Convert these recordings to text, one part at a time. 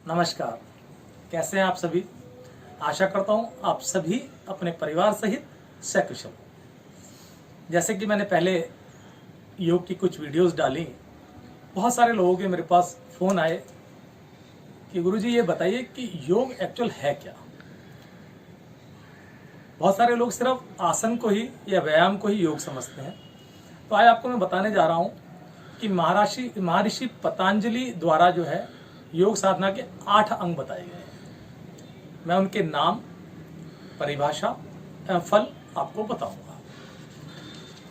नमस्कार। कैसे हैं आप सभी? आशा करता हूं आप सभी अपने परिवार सहित सकुशल। जैसे कि मैंने पहले योग की कुछ वीडियोस डाली, बहुत सारे लोगों के मेरे पास फोन आए कि गुरुजी ये बताइए कि योग एक्चुअल है क्या। बहुत सारे लोग सिर्फ आसन को ही या व्यायाम को ही योग समझते हैं। तो आज आपको मैं बताने जा रहा हूं कि महर्षि पतंजलि द्वारा जो है योग साधना के 8 अंग बताए गए हैं। मैं उनके नाम, परिभाषा एवं फल आपको बताऊंगा।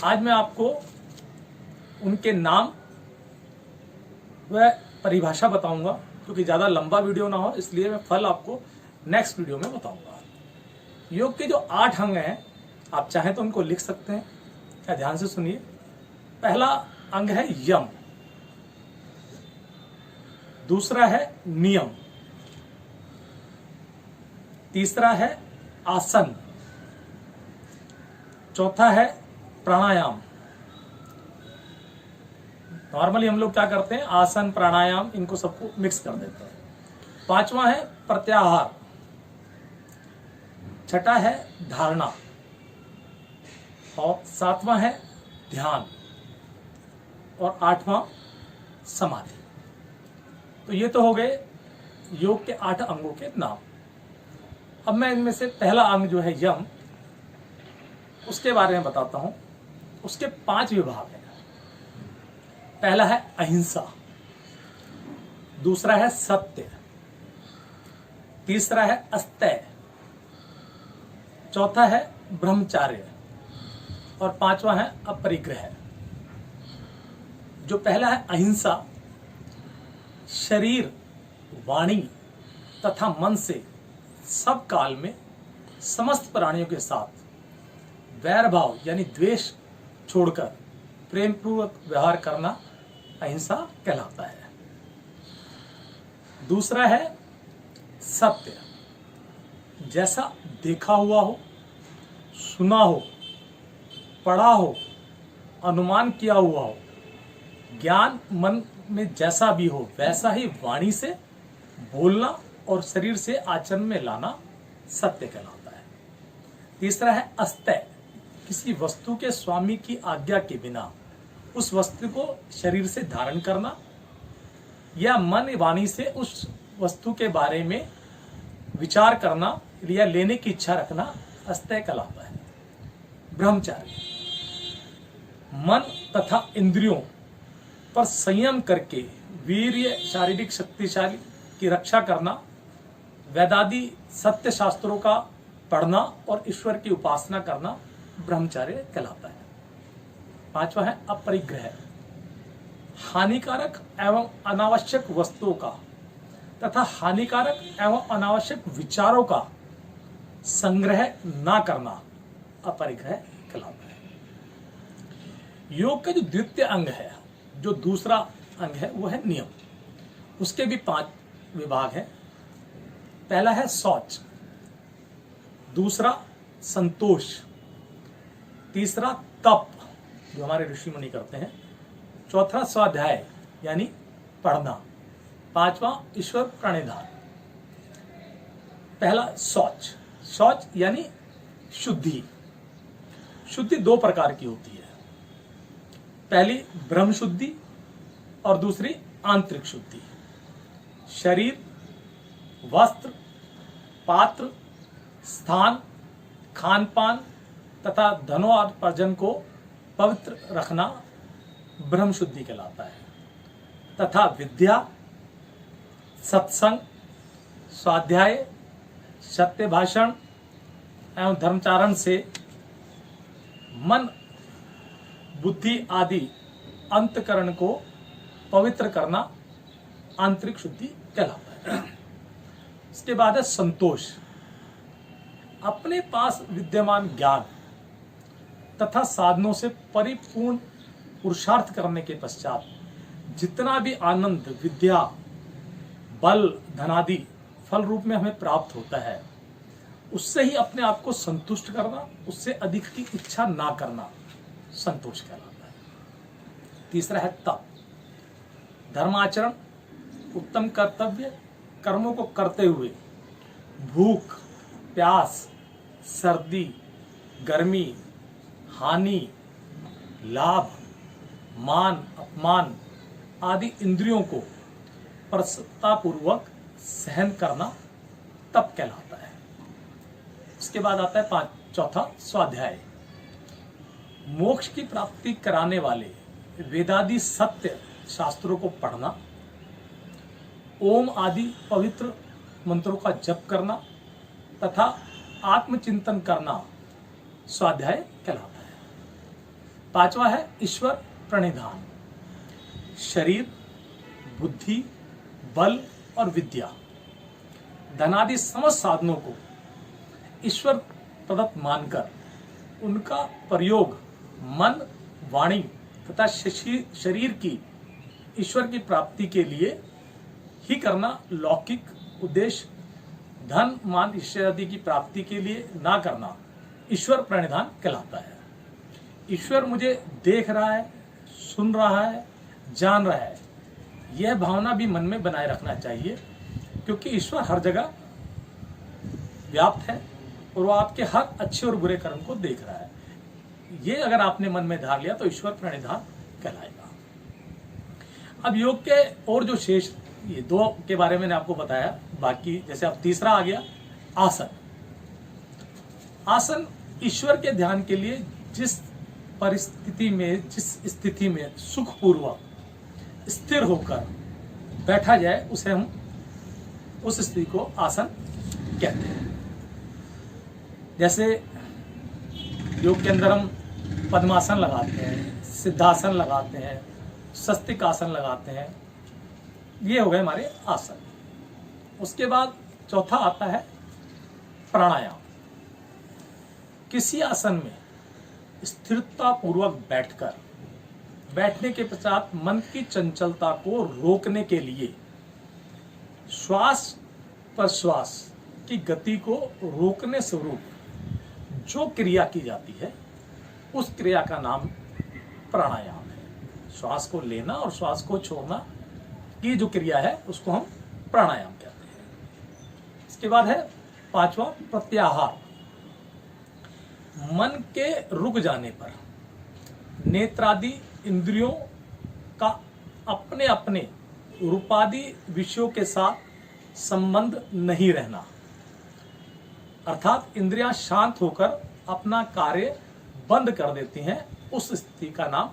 आज मैं आपको उनके नाम व परिभाषा बताऊंगा, क्योंकि ज़्यादा लंबा वीडियो ना हो इसलिए मैं फल आपको नेक्स्ट वीडियो में बताऊंगा। योग के जो 8 अंग हैं, आप चाहें तो उनको लिख सकते हैं या ध्यान से सुनिए। पहला अंग है यम, दूसरा है नियम, तीसरा है आसन, चौथा है प्राणायाम। नॉर्मली हम लोग क्या करते हैं, आसन प्राणायाम इनको सबको मिक्स कर देते हैं। पांचवा है प्रत्याहार, छठा है धारणा और सातवां है ध्यान और आठवां समाधि। तो ये तो हो गए योग के 8 अंगों के नाम। अब मैं इनमें से पहला अंग जो है यम, उसके बारे में बताता हूं। उसके 5 विभाग हैं। पहला है अहिंसा, दूसरा है सत्य, तीसरा है अस्तेय, चौथा है ब्रह्मचार्य और पांचवा है अपरिग्रह। जो पहला है अहिंसा, शरीर, वाणी तथा मन से सब काल में समस्त प्राणियों के साथ वैर भाव यानी द्वेष छोड़कर प्रेम पूर्वक व्यवहार करना अहिंसा कहलाता है। दूसरा है सत्य, जैसा देखा हुआ हो, सुना हो, पढ़ा हो, अनुमान किया हुआ हो, ज्ञान मन में जैसा भी हो वैसा ही वाणी से बोलना और शरीर से आचरण में लाना सत्य कहलाता है। तीसरा है अस्तेय, किसी वस्तु के स्वामी की आज्ञा के बिना उस वस्तु को शरीर से धारण करना या मन वाणी से उस वस्तु के बारे में विचार करना या लेने की इच्छा रखना अस्तेय कहलाता है। ब्रह्मचार्य, मन तथा इंद्रियों पर संयम करके वीर्य शारीरिक शक्तिशाली की रक्षा करना, वेदादि सत्य शास्त्रों का पढ़ना और ईश्वर की उपासना करना ब्रह्मचार्य कहलाता है। पांचवा है अपरिग्रह, हानिकारक एवं अनावश्यक वस्तुओं का तथा हानिकारक एवं अनावश्यक विचारों का संग्रह ना करना अपरिग्रह कहलाता है। योग का जो द्वितीय अंग है, जो दूसरा अंग है, वो है नियम। उसके भी 5 विभाग हैं। पहला है शौच, दूसरा संतोष, तीसरा तप जो हमारे ऋषि मुनि करते हैं, चौथा स्वाध्याय यानी पढ़ना, पांचवा ईश्वर प्रणिधान। पहला शौच। शौच यानी शुद्धि। शुद्धि 2 प्रकार की होती है, पहली ब्रह्म शुद्धि और दूसरी आंतरिक शुद्धि। शरीर, वस्त्र, पात्र, स्थान, खान पान तथा धनोपार्जन को पवित्र रखना ब्रह्म शुद्धि कहलाता है। तथा विद्या, सत्संग, स्वाध्याय, सत्य भाषण एवं धर्मचारण से मन, बुद्धि आदि अंतकरण को पवित्र करना आंतरिक शुद्धि कहलाता है। इसके बाद है संतोष, अपने पास विद्यमान ज्ञान तथा साधनों से परिपूर्ण पुरुषार्थ करने के पश्चात जितना भी आनंद, विद्या, बल, धनादि फल रूप में हमें प्राप्त होता है, उससे ही अपने आप को संतुष्ट करना, उससे अधिक की इच्छा ना करना संतोष कहलाता है। तीसरा है तप, धर्माचरण, उत्तम कर्तव्य कर्मों को करते हुए भूख, प्यास, सर्दी, गर्मी, हानि, लाभ, मान, अपमान आदि इंद्रियों को प्रसन्नतापूर्वक सहन करना तप कहलाता है। इसके बाद आता है चौथा स्वाध्याय। मोक्ष की प्राप्ति कराने वाले वेदादि सत्य शास्त्रों को पढ़ना, ओम आदि पवित्र मंत्रों का जप करना तथा आत्मचिंतन करना स्वाध्याय कहलाता है। पांचवा है ईश्वर प्रणिधान। शरीर, बुद्धि, बल और विद्या, धनादि समस्त साधनों को ईश्वर प्रदत्त मानकर उनका प्रयोग मन, वाणी तथा शरीर की ईश्वर की प्राप्ति के लिए ही करना लौकिक उद्देश्य, धन, मान, इत्यादि की प्राप्ति के लिए ना करना ईश्वर प्रणिधान कहलाता है। ईश्वर मुझे देख रहा है, सुन रहा है, जान रहा है, यह भावना भी मन में बनाए रखना चाहिए, क्योंकि ईश्वर हर जगह व्याप्त है और वो आपके हर अच्छे और बुरे कर्म को देख रहा है। ये अगर आपने मन में धार लिया तो ईश्वर प्रणिधान कहलाएगा। अब योग के और जो शेष, ये दो के बारे में मैंने आपको बताया, बाकी जैसे अब तीसरा आ गया आसन। आसन ईश्वर के ध्यान के लिए जिस परिस्थिति में, जिस स्थिति में सुखपूर्वक स्थिर होकर बैठा जाए उसे हम उस स्थिति को आसन कहते हैं। जैसे योग के अंदर हम पद्मासन लगाते हैं, सिद्धासन लगाते हैं, स्वस्तिक आसन लगाते हैं, ये हो गए हमारे आसन। उसके बाद चौथा आता है प्राणायाम। किसी आसन में स्थिरता पूर्वक बैठकर बैठने के पश्चात मन की चंचलता को रोकने के लिए श्वास प्रश्वास की गति को रोकने स्वरूप जो क्रिया की जाती है उस क्रिया का नाम प्राणायाम है। श्वास को लेना और श्वास को छोड़ना की जो क्रिया है उसको हम प्राणायाम कहते हैं। इसके बाद है पांचवा प्रत्याहार। मन के रुक जाने पर नेत्रादि इंद्रियों का अपने अपने रूपादि विषयों के साथ संबंध नहीं रहना, अर्थात इंद्रियां शांत होकर अपना कार्य बंद कर देती हैं, उस स्थिति का नाम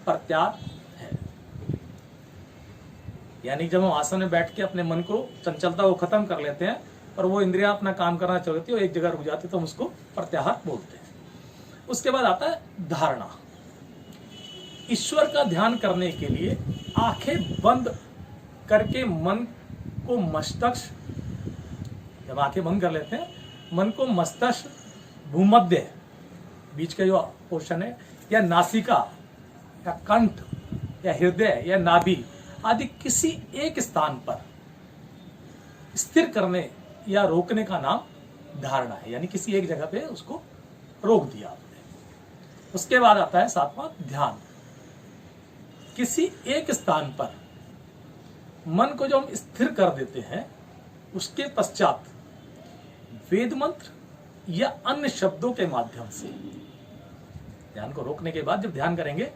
प्रत्याहार है। यानी जब हम आसन में बैठ के अपने मन को, चंचलता को खत्म कर लेते हैं और वो इंद्रियां अपना काम करना चाहती है और एक जगह रुक जाती है तो हम उसको प्रत्याहार बोलते हैं। उसके बाद आता है धारणा। ईश्वर का ध्यान करने के लिए आंखें बंद करके मन को मस्तिष्क, जब आंखें बंद कर लेते हैं मन को मस्तिष्क, भूमध्य बीच का जो पोर्शन है, या नासिका या कंठ या हृदय या नाभि आदि किसी एक स्थान पर स्थिर करने या रोकने का नाम धारणा है। यानी किसी एक जगह पे उसको रोक दिया आपने। उसके बाद आता है सातवां ध्यान। किसी एक स्थान पर मन को जब हम स्थिर कर देते हैं उसके पश्चात वेद मंत्र या अन्य शब्दों के माध्यम से, ध्यान को रोकने के बाद जब ध्यान करेंगे,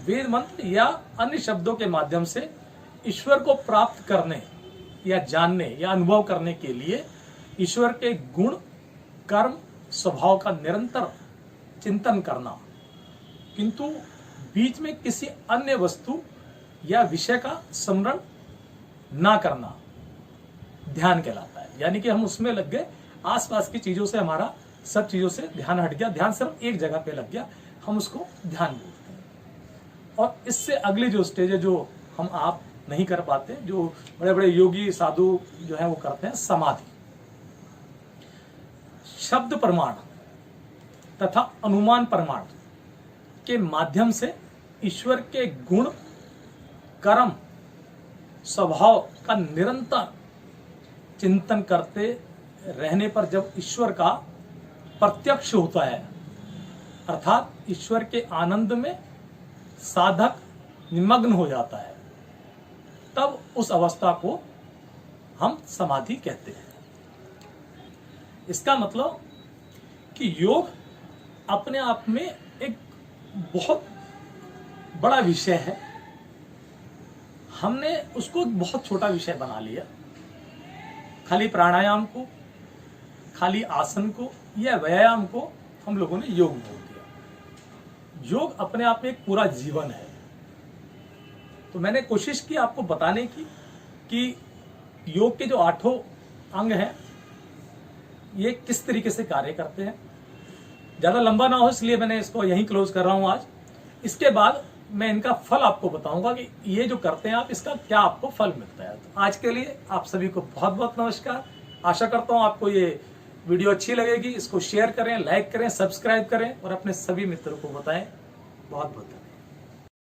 वेद मंत्र या अन्य शब्दों के माध्यम से ईश्वर को प्राप्त करने या जानने या अनुभव करने के लिए ईश्वर के गुण, कर्म, स्वभाव का निरंतर चिंतन करना, किंतु बीच में किसी अन्य वस्तु या विषय का स्मरण ना करना ध्यान कहलाता है। यानी कि हम उसमें लग गए, आसपास की चीजों से हमारा, सब चीजों से ध्यान हट गया, ध्यान सिर्फ एक जगह पे लग गया, हम उसको ध्यान बोलते हैं। और इससे अगली जो स्टेज है जो हम आप नहीं कर पाते, जो बड़े बड़े योगी साधु जो है वो करते हैं, समाधि। शब्द प्रमाण तथा अनुमान प्रमाण के माध्यम से ईश्वर के गुण, कर्म, स्वभाव का निरंतर चिंतन करते रहने पर जब ईश्वर का प्रत्यक्ष होता है, अर्थात ईश्वर के आनंद में साधक निमग्न हो जाता है, तब उस अवस्था को हम समाधि कहते हैं। इसका मतलब कि योग अपने आप में एक बहुत बड़ा विषय है। हमने उसको एक बहुत छोटा विषय बना लिया। खाली प्राणायाम को, खाली आसन को या व्यायाम को हम लोगों ने योग बोल दिया। योग अपने आप में एक पूरा जीवन है। तो मैंने कोशिश की आपको बताने की कि योग के जो 8 अंग हैं ये किस तरीके से कार्य करते हैं। ज़्यादा लंबा ना हो इसलिए मैंने इसको यहीं क्लोज कर रहा हूँ आज। इसके बाद मैं इनका फल आपको बताऊंगा कि ये जो करते हैं आप, इसका क्या आपको फल मिलता है। तो आज के लिए आप सभी को बहुत बहुत नमस्कार। आशा करता हूँ आपको ये वीडियो अच्छी लगेगी। इसको शेयर करें, लाइक करें, सब्सक्राइब करें और अपने सभी मित्रों को बताएं। बहुत बहुत